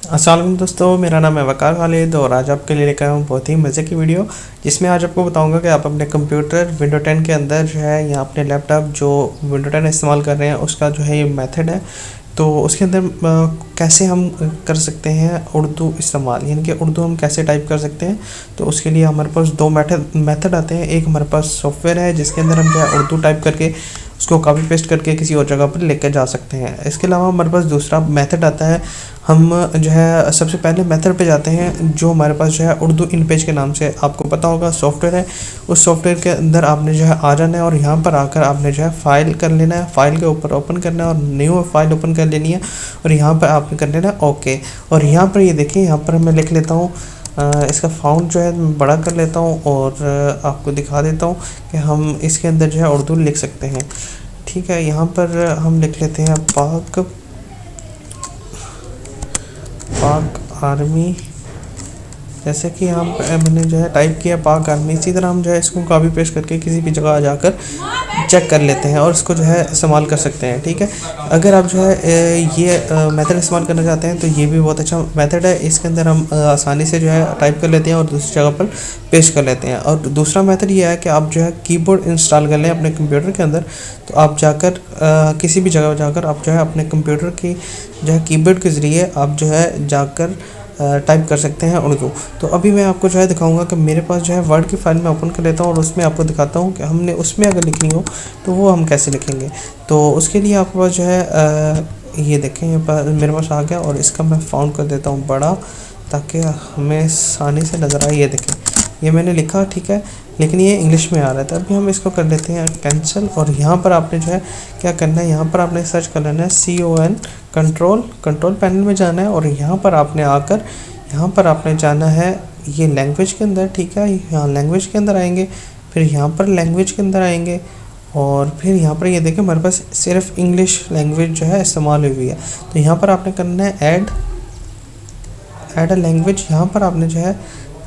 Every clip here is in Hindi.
अस्सलाम वालेकुम दोस्तों, मेरा नाम है वकार खालिद और आज आपके लिए लेकर आया हूँ बहुत ही मज़े की वीडियो, जिसमें आज आपको बताऊंगा कि आप अपने कंप्यूटर विंडो 10 के अंदर जो है या अपने लैपटॉप जो विंडो 10 इस्तेमाल कर रहे हैं उसका जो है ये मेथड है। तो उसके अंदर कैसे हम कर सकते हैं उर्दू इस्तेमाल, यानी कि उर्दू हम कैसे टाइप कर सकते हैं। तो उसके लिए हमारे पास दो मेथड आते हैं। एक हमारे पास सॉफ्टवेयर है जिसके अंदर हम जो है उर्दू टाइप करके उसको कॉपी पेस्ट करके किसी और जगह पर लेकर जा सकते हैं। इसके अलावा हमारे पास दूसरा मेथड आता है। हम जो है सबसे पहले मेथड पे जाते हैं जो हमारे पास जो है उर्दू इन पेज के नाम से आपको पता होगा सॉफ्टवेयर है। उस सॉफ्टवेयर के अंदर आपने जो है आ जाना है और यहाँ पर आकर आपने जो है फाइल कर लेना है, फाइल के ऊपर ओपन करना है और न्यू फाइल ओपन कर लेनी है और यहाँ पर आपने कर लेना है ओके। और यहाँ पर ये देखिए, यहाँ पर मैं लिख लेता हूँ इसका फाउंट जो है मैं बड़ा कर लेता हूँ और आपको दिखा देता हूँ कि हम इसके अंदर जो है उर्दू लिख सकते हैं। ठीक है, यहाँ पर हम लिख लेते हैं पाक आर्मी। जैसे कि हम मैंने जो है टाइप किया पाक आर्मी, इसी तरह हम जो है इसको कॉपी पेस्ट करके किसी भी जगह जाकर चेक कर लेते हैं और इसको जो है इस्तेमाल कर सकते हैं। ठीक है, अगर आप जो है ये मेथड इस्तेमाल करना चाहते हैं तो ये भी बहुत अच्छा मेथड है। इसके अंदर हम आसानी से जो है टाइप कर लेते हैं और दूसरी जगह पर पेस्ट कर लेते हैं। और दूसरा मेथड ये है कि आप जो है कीबोर्ड इंस्टॉल कर लें अपने कंप्यूटर के अंदर। तो आप जाकर किसी भी जगह जाकर आप जो है अपने कंप्यूटर की जो है कीबोर्ड के ज़रिए आप जो है जाकर टाइप कर सकते हैं उर्दू। तो अभी मैं आपको जो है दिखाऊंगा कि मेरे पास जो है वर्ड की फाइल में ओपन कर लेता हूँ और उसमें आपको दिखाता हूँ कि हमने उसमें अगर लिखनी हो तो वो हम कैसे लिखेंगे। तो उसके लिए आपके पास जो है ये देखें, मेरे पास आ गया और इसका मैं फाउंड कर देता हूँ बड़ा, ताकि हमें आसानी से नज़र आए। ये देखें, ये मैंने लिखा, ठीक है, लेकिन ये इंग्लिश में आ रहा था। अभी हम इसको कर लेते हैं कैंसिल और यहाँ पर आपने जो है क्या करना है, यहाँ पर आपने सर्च कर लेना है CON कंट्रोल पैनल में जाना है और यहाँ पर आपने आकर यहाँ पर आपने जाना है ये लैंग्वेज के अंदर। ठीक है, यहाँ लैंग्वेज के अंदर आएंगे, फिर यहाँ पर लैंग्वेज के अंदर आएंगे और फिर यहाँ पर ये देखें हमारे पास सिर्फ इंग्लिश लैंग्वेज जो है इस्तेमाल हुई है। तो यहाँ पर आपने करना है ऐड अ लैंग्वेज। यहाँ पर आपने जो है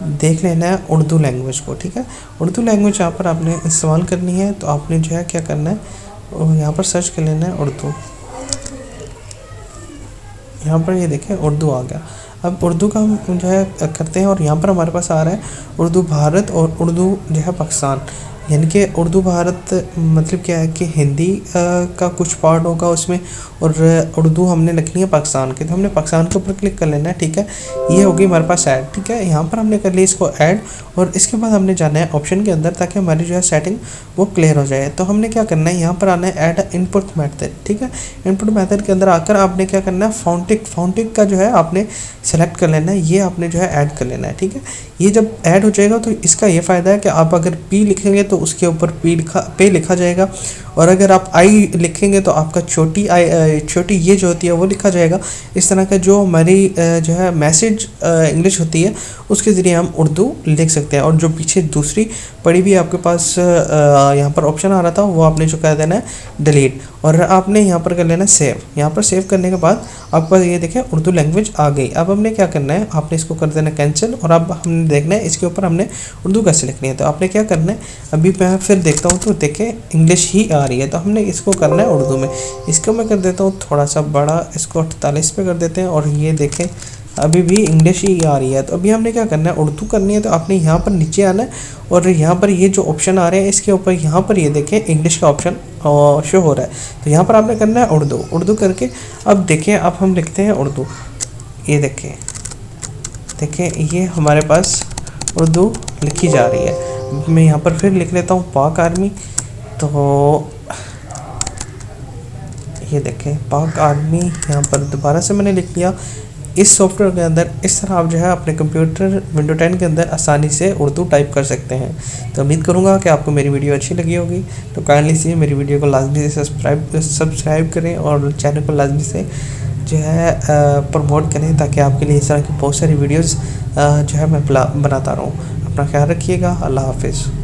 देख लेना है उर्दू लैंग्वेज को। ठीक है, उर्दू लैंग्वेज यहाँ पर आपने इस्तेमाल करनी है। तो आपने जो है क्या करना है, यहाँ पर सर्च कर लेना है उर्दू। यहाँ पर ये देखें उर्दू आ गया। अब उर्दू का हम जो है करते हैं और यहाँ पर हमारे पास आ रहा है उर्दू भारत और उर्दू जो है पाकिस्तान। यानी कि उर्दू भारत मतलब क्या है कि हिंदी का कुछ पार्ट होगा उसमें और उर्दू हमने लिखनी है पाकिस्तान की। तो हमने पाकिस्तान के ऊपर क्लिक कर लेना है। ठीक है, ये होगी हमारे पास ऐड। ठीक है, यहाँ पर हमने कर लिया इसको ऐड और इसके बाद हमने जाना है ऑप्शन के अंदर ताकि हमारी जो है सेटिंग वो क्लियर हो जाए। तो हमने क्या करना है, यहाँ पर आना है ऐड इनपुट मेथड। ठीक है, इनपुट मेथड के अंदर आकर आपने क्या करना है, फाउंटिक का जो है आपने सेलेक्ट कर लेना है, ये आपने जो है ऐड कर लेना है। ठीक है, ये जब ऐड हो जाएगा तो इसका ये फ़ायदा है कि आप अगर पी लिखेंगे तो उसके ऊपर पे लिखा जाएगा और अगर आप आई लिखेंगे तो आपका छोटी ये जो होती है वो लिखा जाएगा। इस तरह का जो हमारी जो है मैसेज इंग्लिश होती है उसके ज़रिए हम उर्दू लिख सकते हैं। और जो पीछे दूसरी पड़ी हुई आपके पास यहाँ पर ऑप्शन आ रहा था वो आपने जो कर देना है डिलीट और आपने यहाँ पर कर लेना सेव। यहाँ पर सेव करने के बाद आपके पास ये देखें उर्दू लैंग्वेज आ गई। अब हमने क्या करना है, आपने इसको कर देना कैंसिल और अब हमने देखना है इसके ऊपर हमने उर्दू कैसे लिखनी है। तो आपने क्या करना है, अभी मैं फिर देखता हूँ तो देखें इंग्लिश ही आ रही है। तो हमने इसको करना है उर्दू में। इसको मैं कर देता हूँ थोड़ा सा बड़ा, इसको 48 पे कर देते हैं और ये देखें अभी भी इंग्लिश ही आ रही है। तो अभी हमने क्या करना है, उर्दू करनी है। तो आपने यहाँ पर नीचे आना है और यहाँ पर ये जो ऑप्शन आ रहे हैं इसके ऊपर यहाँ पर ये देखें इंग्लिश का ऑप्शन शो हो रहा है। तो यहाँ पर आपने करना है उर्दू करके अब देखें अब हम लिखते हैं उर्दू। ये देखें ये हमारे पास उर्दू लिखी जा रही है। मैं यहाँ पर फिर लिख लेता हूँ पाक आर्मी। तो ये देखें पाक आर्मी, यहाँ पर दोबारा से मैंने लिख लिया। इस सॉफ्टवेयर के अंदर इस तरह आप जो है अपने कंप्यूटर विंडो 10 के अंदर आसानी से उर्दू टाइप कर सकते हैं। तो उम्मीद करूँगा कि आपको मेरी वीडियो अच्छी लगी होगी। तो काइंडली से मेरी वीडियो को लाजमी से सब्सक्राइब करें और चैनल को लाजमी से जो है प्रमोट करें ताकि आपके लिए इस तरह की बहुत सारी वीडियोज़ जो है मैं बनाता रहूँ। अपना ख्याल रखिएगा। अल्लाह हाफिज़।